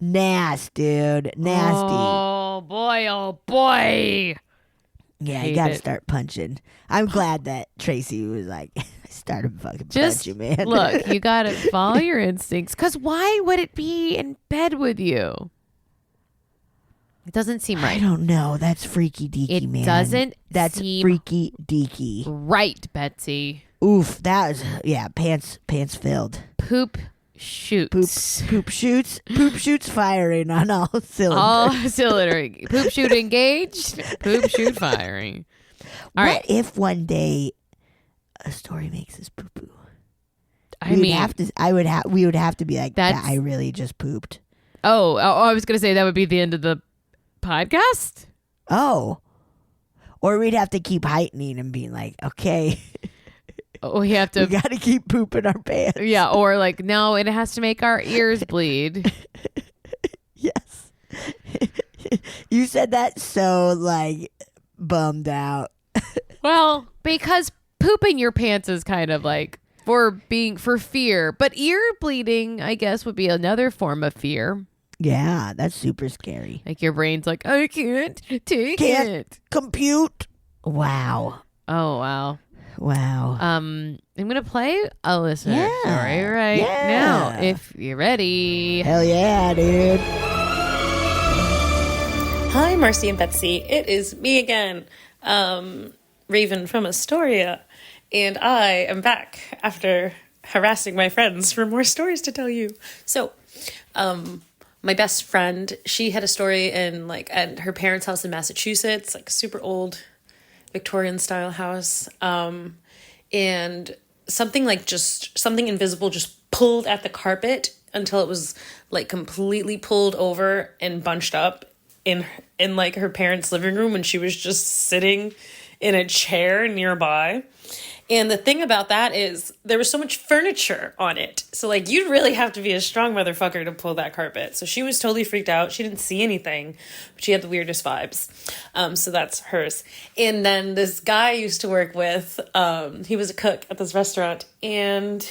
Nasty, dude. Nasty. Oh boy, oh boy. Yeah, hate you gotta it. start punching. I'm glad that Tracy was like, started fucking Just punching, man. look, you gotta follow your instincts. Because why would it be in bed with you? It doesn't seem I right. don't know. That's freaky deaky, It man. doesn't That's seem freaky deaky. Right, Betsy. Oof, that was pants filled. Poop shoots. Poop shoots firing on all cylinders. All cylinder. Poop shoot engaged. Poop shoot firing. All What right. if one day a story makes us poo poo? I mean, we would have to be like, That's- I really just pooped. oh, I was gonna say that would be the end of the podcast. Oh. Or we'd have to keep heightening and being like, okay, Oh, we have we to. got to keep pooping our pants. Yeah, or like no, it has to make our ears bleed. Yes. You said that so like bummed out. Well, because pooping your pants is kind of like for fear, but ear bleeding, I guess, would be another form of fear. Yeah, that's super scary. Like your brain's like, I can't take Can't it. compute. Wow. Oh wow. Wow. I'm gonna play a listener Yeah. story right Yeah. now. If you're ready. Hell yeah, dude. Hi, Marcy and Betsy. It is me again, Raven from Astoria, and I am back after harassing my friends for more stories to tell you. So, my best friend, she had a story at her parents' house in Massachusetts, like a super old Victorian style house, and something invisible just pulled at the carpet until it was like completely pulled over and bunched up in like her parents' living room, and she was just sitting in a chair nearby. And the thing about that is there was so much furniture on it. So like you'd really have to be a strong motherfucker to pull that carpet. So she was totally freaked out. She didn't see anything, but she had the weirdest vibes. So that's hers. And then this guy I used to work with, he was a cook at this restaurant, and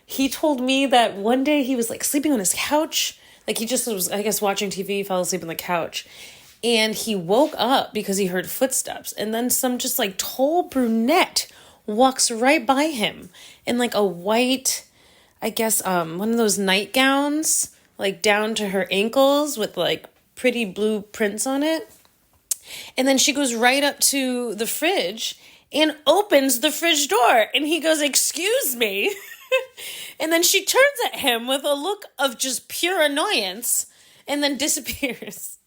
he told me that one day he was like sleeping on his couch. Like he just was, I guess, watching TV, fell asleep on the couch. And he woke up because he heard footsteps. And then some just like tall brunette walks right by him in like a white, I guess, one of those nightgowns, like down to her ankles with like pretty blue prints on it. And then she goes right up to the fridge and opens the fridge door. And he goes, "Excuse me." And then she turns at him with a look of just pure annoyance and then disappears.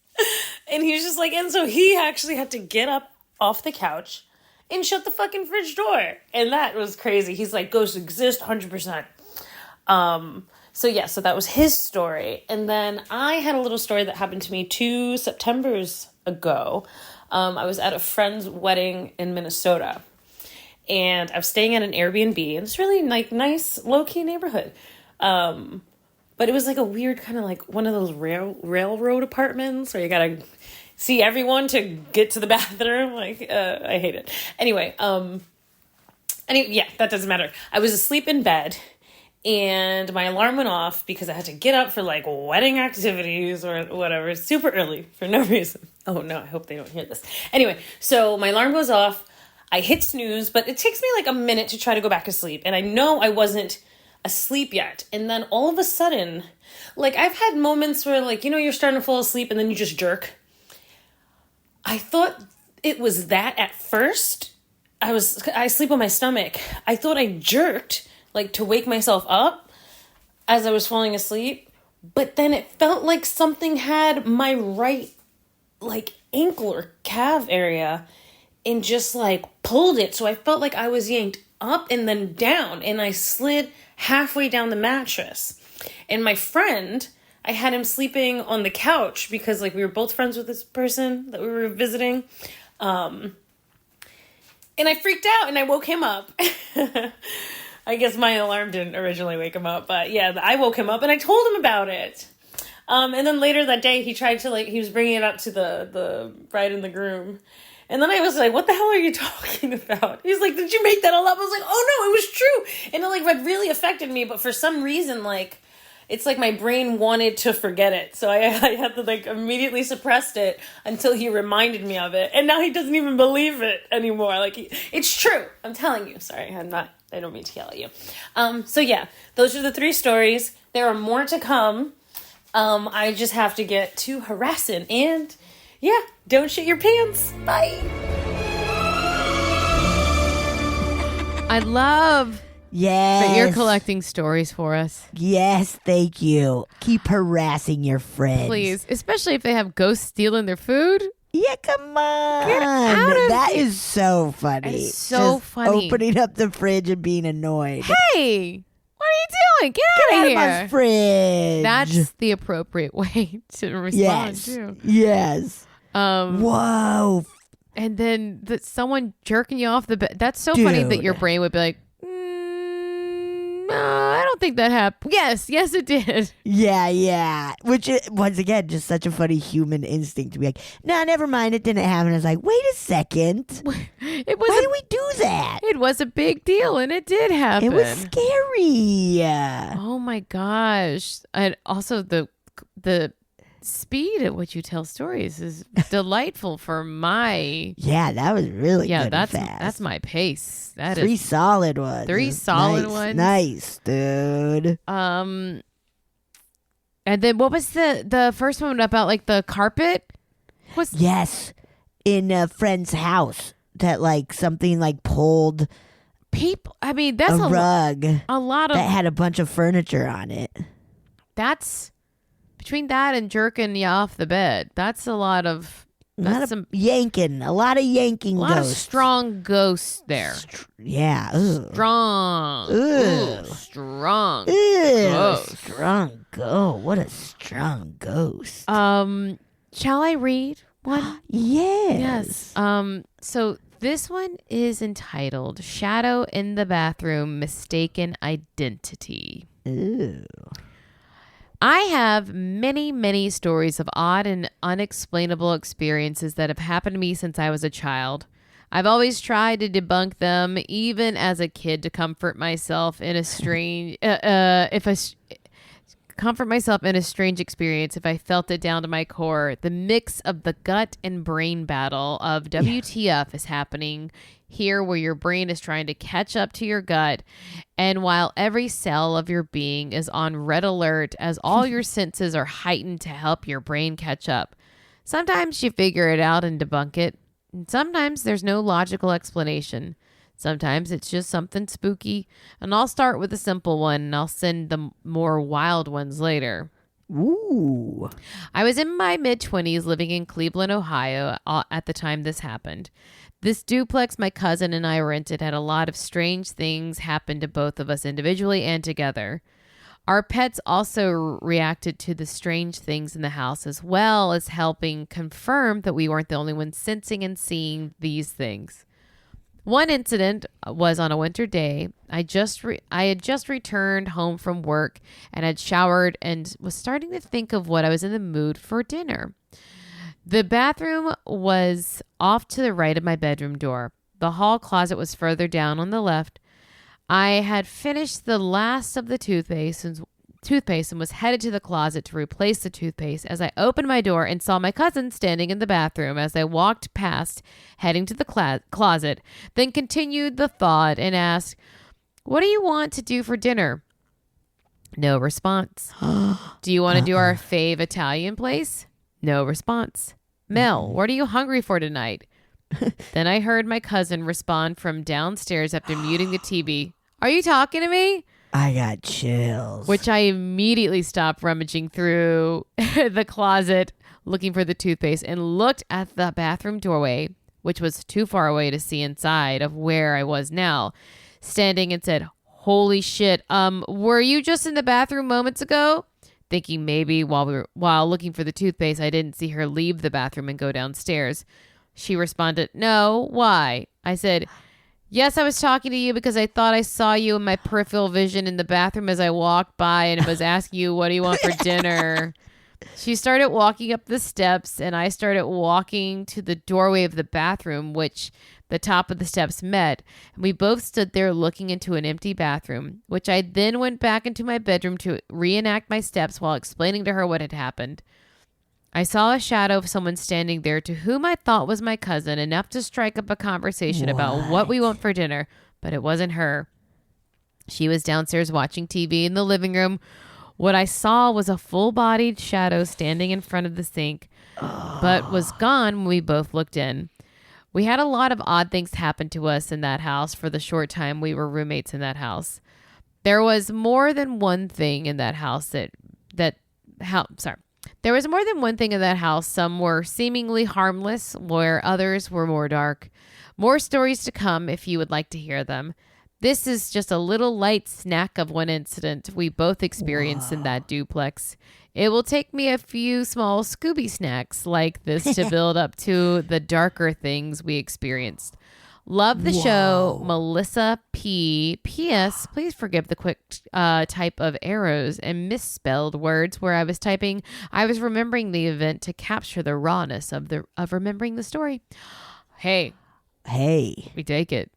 And he's just like, and so he actually had to get up off the couch and shut the fucking fridge door. And that was crazy. He's like, ghosts exist 100%. So that was his story. And then I had a little story that happened to me 2 Septembers ago. I was at a friend's wedding in Minnesota. And I'm staying at an Airbnb. And it's really like nice, low-key neighborhood. But it was like a weird kind of like one of those railroad apartments where you gotta see everyone to get to the bathroom. Like, I hate it. Anyway, yeah, that doesn't matter. I was asleep in bed and my alarm went off because I had to get up for like wedding activities or whatever, super early for no reason. Oh no, I hope they don't hear this. Anyway, so my alarm goes off. I hit snooze, but it takes me like a minute to try to go back to sleep. And I know I wasn't asleep yet. And then all of a sudden, like I've had moments where like, you're starting to fall asleep and then you just jerk. I thought it was that at first. I sleep on my stomach. I thought I jerked like to wake myself up as I was falling asleep. But then it felt like something had my right like ankle or calf area and just like pulled it. So I felt like I was yanked up and then down and I slid halfway down the mattress. And my friend, I had him sleeping on the couch because like we were both friends with this person that we were visiting. And I freaked out and I woke him up. I guess my alarm didn't originally wake him up, but yeah, I woke him up and I told him about it. And then later that day he tried to he was bringing it up to the bride and the groom. And then I was like, "What the hell are you talking about?" He's like, "Did you make that all up?" I was like, "Oh no, it was true." And it really affected me, but for some reason, it's like my brain wanted to forget it. So I had to immediately suppressed it until he reminded me of it. And now he doesn't even believe it anymore. It's true. I'm telling you. Sorry, I don't mean to yell at you. So yeah, those are the 3 stories. There are more to come. I just have to get to harassing and yeah, don't shit your pants. Bye. I love Yes. that you're collecting stories for us. Yes, thank you. Keep harassing your friends. Please, especially if they have ghosts stealing their food. Yeah, come on. out of That here. is so funny. That is so Just funny. Opening up the fridge and being annoyed. Hey, what are you doing? Get out Get of out of my here. fridge. That's the appropriate way to respond yes. too. Yes. Whoa. And then someone jerking you off the bed. That's so funny that Dude. your brain would be like, no, I don't think that happened. Yes, it did. Yeah. Which, once again, just such a funny human instinct to be like, nah, never mind. It didn't happen. I was like, wait a second. It was Why did we do that? It was a big deal, and it did happen. It was scary. Oh my gosh! And also the speed at which you tell stories is delightful for my. Yeah, that was really Yeah, good and fast. that's my pace. That 3 is solid ones. 3 solid ones. Nice, dude. And then what was the first one about the carpet? Yes, in a friend's house that something pulled People. I mean, that's a rug a lot of that had a bunch of furniture on it. That's between that and jerking you off the bed. That's a lot of. That's some yanking. A lot of yanking a lot ghosts. of strong ghosts there. Yeah. Ugh. Strong. Ugh. Ooh, strong. Ew, Ghost. strong ghost. What a strong ghost. Shall I read one? Yes. Yes. So this one is entitled Shadow in the Bathroom, Mistaken Identity. Ooh. I have many, many stories of odd and unexplainable experiences that have happened to me since I was a child. I've always tried to debunk them, even as a kid, to comfort myself in a strange, comfort myself in a strange experience if I felt it down to my core. The mix of the gut and brain battle of WTF is happening here, where your brain is trying to catch up to your gut, and while every cell of your being is on red alert as all your senses are heightened to help your brain catch up. Sometimes you figure it out and debunk it, and sometimes there's no logical explanation. Sometimes it's just something spooky, and I'll start with a simple one, and I'll send the more wild ones later. Ooh. I was in my mid-20s living in Cleveland, Ohio at the time this happened. This duplex my cousin and I rented had a lot of strange things happen to both of us individually and together. Our pets also reacted to the strange things in the house, as well as helping confirm that we weren't the only ones sensing and seeing these things. One incident was on a winter day. I had just returned home from work and had showered and was starting to think of what I was in the mood for dinner. The bathroom was off to the right of my bedroom door. The hall closet was further down on the left. I had finished the last of the toothpaste and was headed to the closet to replace the toothpaste as I opened my door and saw my cousin standing in the bathroom as I walked past, heading to the closet, then continued the thought and asked, "What do you want to do for dinner?" No response. "Do you want to do our fave Italian place?" No response. "Mel, what are you hungry for tonight?" Then I heard my cousin respond from downstairs after muting the TV. "Are you talking to me?" I got chills. Which I immediately stopped rummaging through the closet looking for the toothpaste and looked at the bathroom doorway, which was too far away to see inside of where I was now, standing, and said, "Holy shit, were you just in the bathroom moments ago?" Thinking maybe while looking for the toothpaste, I didn't see her leave the bathroom and go downstairs. She responded, "No, why?" I said, "Yes, I was talking to you because I thought I saw you in my peripheral vision in the bathroom as I walked by and was asking you, what do you want for dinner?" She started walking up the steps and I started walking to the doorway of the bathroom, which the top of the steps met. And we both stood there looking into an empty bathroom, which I then went back into my bedroom to reenact my steps while explaining to her what had happened. I saw a shadow of someone standing there to whom I thought was my cousin, enough to strike up a conversation about what we want for dinner, but it wasn't her. She was downstairs watching TV in the living room. What I saw was a full-bodied shadow standing in front of the sink, but was gone when we both looked in. We had a lot of odd things happen to us in that house for the short time we were roommates in that house. There was more than one thing in that house There was more than one thing in that house. Some were seemingly harmless, where others were more dark. More stories to come if you would like to hear them. This is just a little light snack of one incident we both experienced in that duplex. It will take me a few small Scooby snacks like this to build up to the darker things we experienced. Love the show, Melissa P. P.S. Please forgive the quick type of arrows and misspelled words where I was typing. I was remembering the event to capture the rawness of remembering the story. Hey, we take it.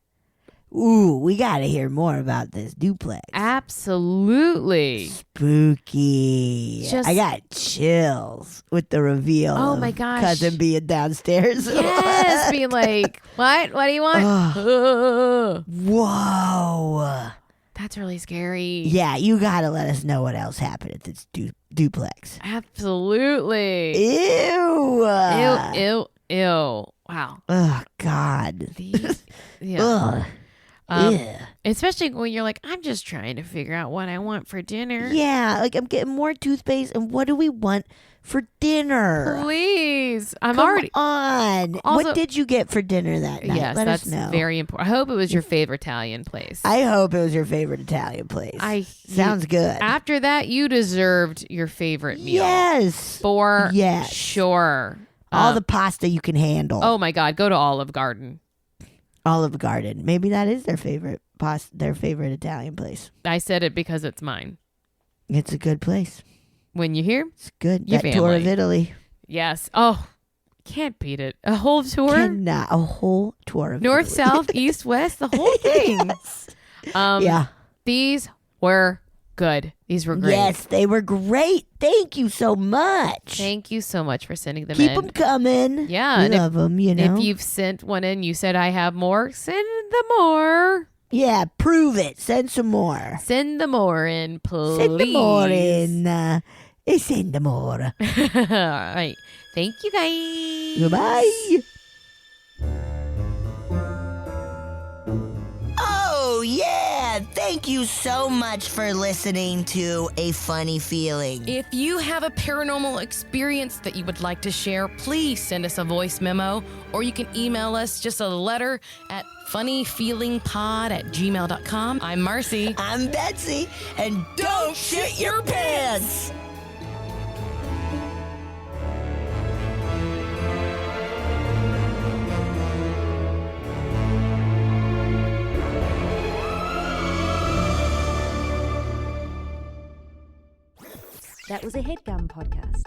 Ooh, we got to hear more about this duplex. Absolutely. Spooky. I got chills with the reveal. Oh my gosh. Cousin being downstairs. Yes, being like, what? What do you want? Whoa. That's really scary. Yeah, you got to let us know what else happened at this duplex. Absolutely. Ew. Ew. Wow. Oh, God. Yeah. Ugh. Especially when you're like, I'm just trying to figure out what I want for dinner. Yeah, like I'm getting more toothpaste, and what do we want for dinner? Please. Come on. Also, what did you get for dinner that night? Yes, Let us that's know. very important. I hope it was your favorite Italian place. I hope it was your favorite Italian place. Sounds good. After that, you deserved your favorite meal. Yes. For sure. All the pasta you can handle. Oh my God, go to Olive Garden. Olive Garden. Maybe that is their favorite Italian place. I said it because it's mine. It's a good place. When you hear, it's good. Your that tour family. of Italy. Yes. Oh, can't beat it. A whole tour. Cannot. A whole tour of North, Italy. south, east, west, the whole thing. Yes. Yeah. These were Good. These were great. Yes, they were great. Thank you so much. Thank you so much for sending them Keep in. them coming. Yeah, We and love them, you know. If you've sent one in, you said I have more, send them more. Yeah, prove it. Send some more. Send them more in, please. Send them more in. Send them more. All right. Thank you, guys. Goodbye. Oh, yeah. Thank you so much for listening to A Funny Feeling. If you have a paranormal experience that you would like to share, please send us a voice memo, or you can email us just a letter at funnyfeelingpod@gmail.com. I'm Marcy. I'm Betsy, and don't shit your pants. That was a headgum podcast.